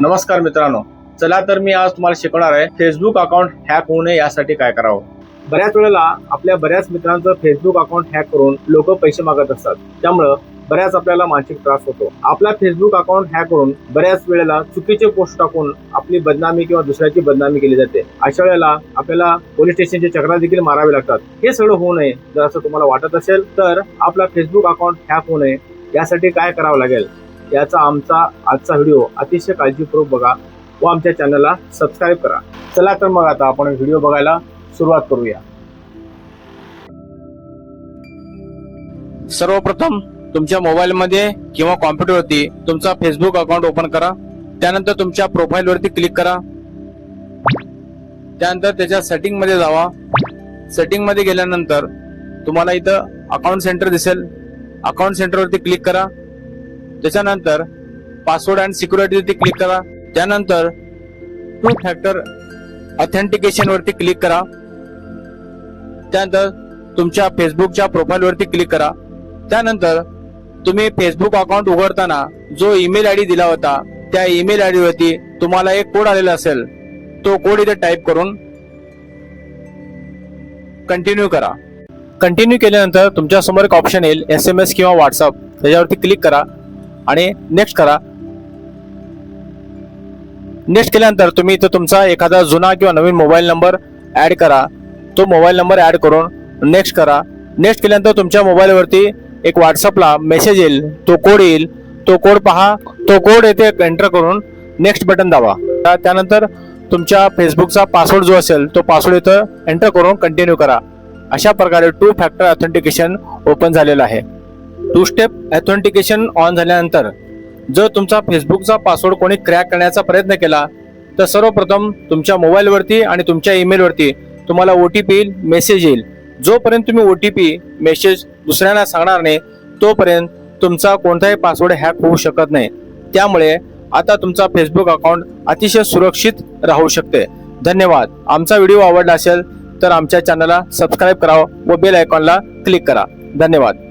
नमस्कार मित्रांनो, चला तर मी आज तुम्हाला शिकवणार आहे फेसबुक अकाउंट हॅक होऊ नये यासाठी काय करावं। बऱ्याच वेळेला आपल्या बऱ्याच मित्रांचं फेसबुक अकाउंट हॅक करून लोक पैसे मागत असतात, त्यामुळे बऱ्याच आपल्याला मानसिक त्रास होतो। आपला फेसबुक अकाउंट हॅक करून बऱ्याच वेळेला चुकीचे पोस्ट टाकून आपली बदनामी किंवा दुसऱ्याची बदनामी केली जाते। अशा वेळेला आपल्याला पोलीस स्टेशनचे चक्रा देखील मारावे लागतात। हे सगळं होऊ नये जर असं तुम्हाला वाटत असेल तर आपला फेसबुक अकाउंट हॅक होऊ नये यासाठी काय करावं लागेल याचा आमचा आजचा व्हिडिओ अतिशय काळजीपूर्वक बघा व आमच्या चॅनलला सबस्क्राईब करा। चला तर मग आता आपण व्हिडिओ बघायला सुरुवात करूया। सर्वप्रथम तुमच्या मोबाईल मध्ये किंवा कॉम्प्युटरवरती तुमचा फेसबुक अकाउंट ओपन करा। त्यानंतर तुमच्या प्रोफाइल वरती क्लिक करा। त्यानंतर त्याच्या सेटिंग मध्ये जावा। सेटिंग मध्ये गेल्यानंतर तुम्हाला इथं अकाउंट सेंटर दिसेल। अकाउंट सेंटर वरती क्लिक करा। त्याच्यानंतर पासवर्ड अँड सिक्युरिटी वरती क्लिक करा। त्यानंतर टू फॅक्टर ऑथेंटिकेशन वरती क्लिक करा। त्यानंतर तुमच्या फेसबुकच्या प्रोफाइल वरती क्लिक करा। त्यानंतर तुम्ही फेसबुक अकाउंट उघडताना जो ईमेल आयडी दिला होता त्या ईमेल आयडी वरती तुम्हाला एक कोड आलेला असेल, तो कोड इथे टाईप करून कंटिन्यू करा। कंटिन्यू केल्यानंतर तुमच्या समोर एक ऑप्शन येईल SMS किंवा व्हॉट्सअप, त्याच्यावरती क्लिक करा आणि नेक्स्ट करा। नेक्स्ट केल्यानंतर तुम्ही इथं तुमचा एखादा जुना किंवा नवीन मोबाईल नंबर ऍड करा। तो मोबाईल नंबर ऍड करून नेक्स्ट करा। नेक्स्ट केल्यानंतर तुमच्या मोबाईलवरती एक व्हॉट्सअपला मेसेज येईल, तो कोड येईल, तो कोड पहा, तो कोड येथे एंटर करून नेक्स्ट बटन दाबा। त्यानंतर तुमच्या फेसबुकचा पासवर्ड जो असेल तो पासवर्ड इथं एंटर करून कंटिन्यू करा। अशा प्रकारे टू फॅक्टर ऑथेंटिकेशन ओपन झालेलं आहे। टू स्टेप ऑथेंटिकेशन ऑन झाल्यानंतर जर तुमचा फेसबुकचा पासवर्ड कोणी क्रॅक करण्याचा प्रयत्न केला तर सर्वप्रथम तुमच्या मोबाईलवरती आणि तुमच्या ईमेलवरती तुम्हाला OTP येईल, मेसेज येईल। जोपर्यंत तुम्ही OTP मेसेज दुसऱ्यांना सांगणार नाही तोपर्यंत तुमचा कोणताही पासवर्ड हॅक होऊ शकत नाही। त्यामुळे आता तुमचा फेसबुक अकाउंट अतिशय सुरक्षित राहू शकते। धन्यवाद। आमचा व्हिडिओ आवडला असेल तर आमच्या चॅनलला सबस्क्राईब करा व बेल आयकॉनला क्लिक करा। धन्यवाद।